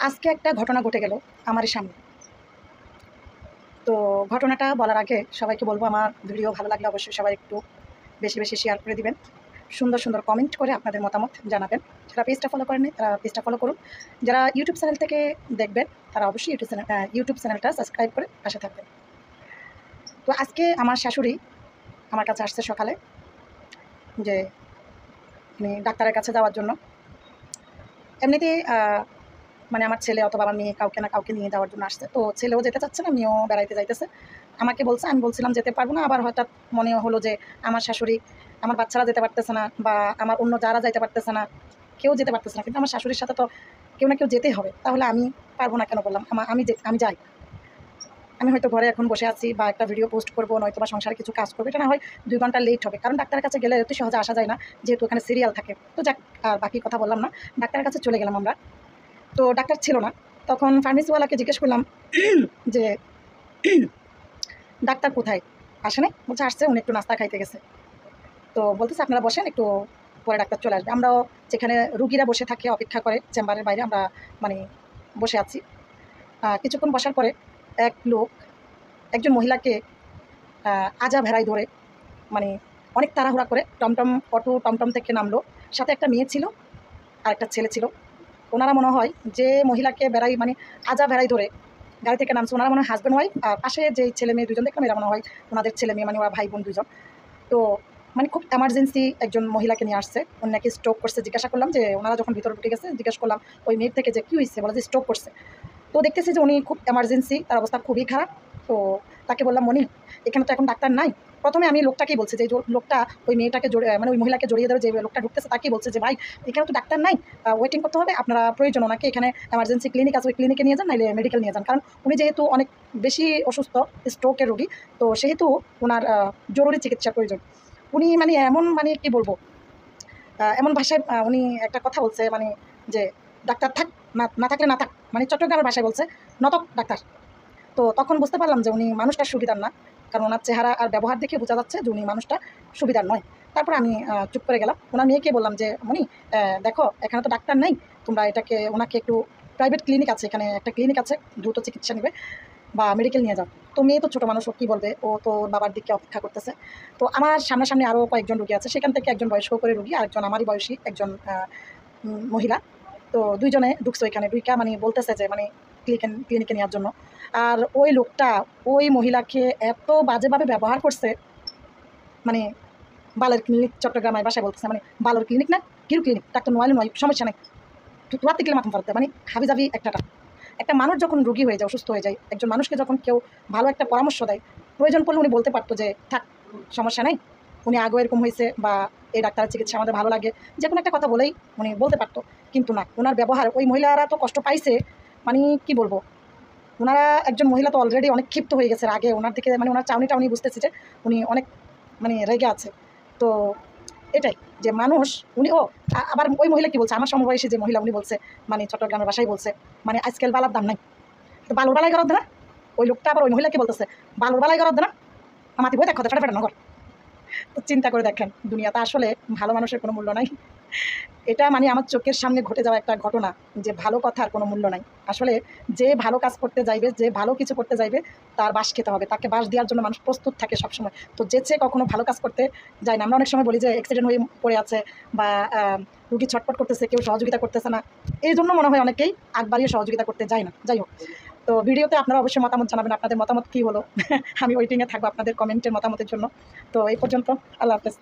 আজকে একটা ঘটনা ঘটে গেল আমার সামনে। তো ঘটনাটা বলার আগে সবাইকে বলবো, আমার ভিডিও ভালো লাগলে অবশ্যই সবাই একটু বেশি বেশি শেয়ার করে দিবেন, সুন্দর সুন্দর কমেন্ট করে আপনাদের মতামত জানাবেন। যারা পেজটা ফলো করেননি তারা পেজটা ফলো করুন, যারা ইউটিউব চ্যানেল থেকে দেখবেন তারা অবশ্যই ইউটিউব চ্যানেলটা সাবস্ক্রাইব করে পাশে থাকবেন। তো আজকে আমার শাশুড়ি আমার কাছে আসছে সকালে, যে ডাক্তারের কাছে যাওয়ার জন্য। এমনিতেই মানে আমার ছেলে অথবা আমার মেয়ে কাউকে না কাউকে নিয়ে যাওয়ার জন্য আসছে। তো ছেলেও যেতে চাচ্ছে না, মেয়েও বেড়াইতে যাইতেছে। আমাকে বলছে, আমি বলছিলাম যেতে পারবো না। আবার হঠাৎ মনে হলো যে আমার শাশুড়ি, আমার বাচ্চারা যেতে পারতেছে না, বা আমার অন্য যারা যাইতে পারতেছে না, কেউ যেতে পারতেছে না, কিন্তু আমার শাশুড়ির সাথে তো কেউ না কেউ যেতেই হবে। তাহলে আমি পারবো না কেন বললাম, আমি যাই। আমি হয়তো ঘরে এখন বসে আছি বা একটা ভিডিও পোস্ট করবো, নয়তো বা সংসারে কিছু কাজ করবো, এটা না হয় 2 ঘন্টা লেট হবে, কারণ ডাক্তারের কাছে গেলে অতি সহজে আসা যায় না, যেহেতু ওখানে সিরিয়াল থাকে। তো যাক, আর বাকি কথা বললাম না, ডাক্তারের কাছে চলে গেলাম আমরা। তো ডাক্তার ছিল না। তখন ফার্মেসিওয়ালাকে জিজ্ঞেস করলাম যে ডাক্তার কোথায়, আসে নাই? বলছে আসছে, উনি একটু নাস্তা খাইতে গেছে। তো বলতেছে আপনারা বসেন, একটু পরে ডাক্তার চলে আসবে। আমরাও যেখানে রুগীরা বসে থাকে অপেক্ষা করে চেম্বারের বাইরে, আমরা মানে বসে আছি। কিছুক্ষণ বসার পরে এক লোক একজন মহিলাকে আজা ভেড়াই ধরে, মানে অনেক তাড়াহুড়া করে টমটম থেকে নামলো। সাথে একটা মেয়ে ছিল আর একটা ছেলে ছিল। ওনারা মনে হয় যে মহিলাকে মানে আজা ভেড়াই ধরে গাড়ি থেকে নামছে, ওনারা মনে হয় হাজব্যান্ড ওয়াইফ। আর পাশে যে ছেলে মেয়ে দুজন দেখলাম, এরা মনে হয় ওনাদের ছেলে মেয়ে, মানে ওরা ভাই বোন দুজন। তো মানে খুব এমার্জেন্সি একজন মহিলাকে নিয়ে আসছে, উনি নাকি স্ট্রোক করছে। জিজ্ঞাসা করলাম যে ওনারা যখন ভিতরে ঢুকে গেছে, জিজ্ঞাসা করলাম ওই মেয়ের থেকে যে কী হয়েছে, বলে যে স্ট্রোক করছে। তো দেখতেছি যে উনি খুব এমার্জেন্সি, তার অবস্থা খুবই খারাপ। তো তাকে বললাম, মনি এখানে তো এখন ডাক্তার নাই। প্রথমে আমি লোকটাকেই বলছি, যে লোকটা ওই মেয়েটাকে মানে ওই মহিলাকে জড়িয়ে ধরে যে লোকটা ঢুকতেছে তাকেই বলছে যে ভাই এখানে তো ডাক্তার নাই, ওয়েটিং করতে হবে, আপনারা প্রয়োজন ওনাকে এখানে এমার্জেন্সি ক্লিনিক আছে, ওই ক্লিনিকে নিয়ে যান, নাইলে মেডিকেল নিয়ে যান। কারণ উনি যেহেতু অনেক বেশি অসুস্থ, স্ট্রোকের রোগী, তো সেহেতু ওনার জরুরি চিকিৎসার প্রয়োজন। উনি মানে এমন, মানে কি বলবো, এমন ভাষায় উনি একটা কথা বলছে, মানে যে ডাক্তার থাক, না থাকলে না থাক, মানে চট্টগ্রামের ভাষায় বলছে, নতক ডাক্তার। তো তখন বুঝতে পারলাম যে উনি মানুষটা সুবিধার না, কারণ ওনার চেহারা আর ব্যবহার দেখে বোঝা যাচ্ছে যে উনি মানুষটা সুবিধার নয়। তারপর আমি চুপ করে গেলাম। ওনার মেয়েকে বললাম যে মনি, দেখো এখানে তো ডাক্তার নেই, তোমরা ওনাকে একটু প্রাইভেট ক্লিনিক আছে, এখানে একটা ক্লিনিক আছে, দ্রুত চিকিৎসা নেবে বা মেডিকেল নিয়ে যাও। তো মেয়ে তো ছোটো মানুষ, ও কী বলবে, ও তো বাবার দিকে অপেক্ষা করতেছে। তো আমার সামনাসামনি আরও কয়েকজন রুগী আছে, সেখান থেকে একজন বয়স্ক করে রুগী, আরেকজন আমারই বয়সী একজন মহিলা। তো দুইজনে ঢুকছে ওইখানে, ঢুইকা মানে বলতেছে যে মানে ক্লিনিকে নেওয়ার জন্য। আর ওই লোকটা ওই মহিলাকে এত বাজেভাবে ব্যবহার করছে, মানে বালের ক্লিনিক, চট্টগ্রামের বাসায় বলতেছে, মানে বালের ক্লিনিক না, কিরু ক্লিনিক, ডাক্তার নয় সমস্যা নেই, তোরা থেকে মাথা ফারতে, মানে হাবিজাবি একটা মানুষ যখন রোগী হয়ে যায়, অসুস্থ হয়ে যায়, একজন মানুষকে যখন কেউ ভালো একটা পরামর্শ দেয়, প্রয়োজন পড়লে উনি বলতে পারতো যে থাক, সমস্যা নেই, উনি আগেও এরকম হয়েছে, বা এই ডাক্তারের চিকিৎসা আমাদের ভালো লাগে, যে কোনো একটা কথা বলেই উনি বলতে পারতো। কিন্তু না, ওনার ব্যবহার, ওই মহিলারা তো কষ্ট পাইছে, মানে কি বলবো, ওনারা একজন মহিলা তো অলরেডি অনেক ক্ষিপ্ত হয়ে গেছে আগে ওনার দিকে, মানে ওনার চাউনিটা উনি বুঝতেছে যে উনি অনেক মানে রেগে আছে। তো এটাই যে মানুষ, উনি আবার ওই মহিলা কি বলছে, আমার সমবয়সী যে মহিলা, উনি বলছে, মানে চট্টগ্রামের ভাষায় বলছে, মানে আজকাল বালার দাম নাই, তো বালুর বালাই করার না। ওই লোকটা আবার ওই মহিলাকে বলতেছে বালুর বালাই করার না, আমাকে বই দেখো ফেটা ফেটা নগর। তো চিন্তা করে দেখেন, দুনিয়াতে আসলে ভালো মানুষের কোনো মূল্য নাই। এটা মানে আমার চোখের সামনে ঘটে যাওয়া একটা ঘটনা, যে ভালো কথার কোনো মূল্য নাই। আসলে যে ভালো কাজ করতে যাইবে, যে ভালো কিছু করতে যাইবে, তার বাস খেতে হবে, তাকে বাস দেওয়ার জন্য মানুষ প্রস্তুত থাকে সবসময়। তো যেচে কখনো ভালো কাজ করতে যায় না। আমরা অনেক সময় বলি যে অ্যাক্সিডেন্ট হয়ে পড়ে আছে, বা রুগী ছটপট করতেছে, কেউ সহযোগিতা করতেছে না, এই জন্য মনে হয় অনেকেই আগ বাড়িয়ে সহযোগিতা করতে যায় না। যাই হোক, তো ভিডিওতে আপনারা অবশ্যই মতামত জানাবেন, আপনাদের মতামত কী হলো। আমি ওয়েটিংয়ে থাকবো আপনাদের কমেন্টের মতামতের জন্য। তো এই পর্যন্ত, আল্লাহ হাফেজ।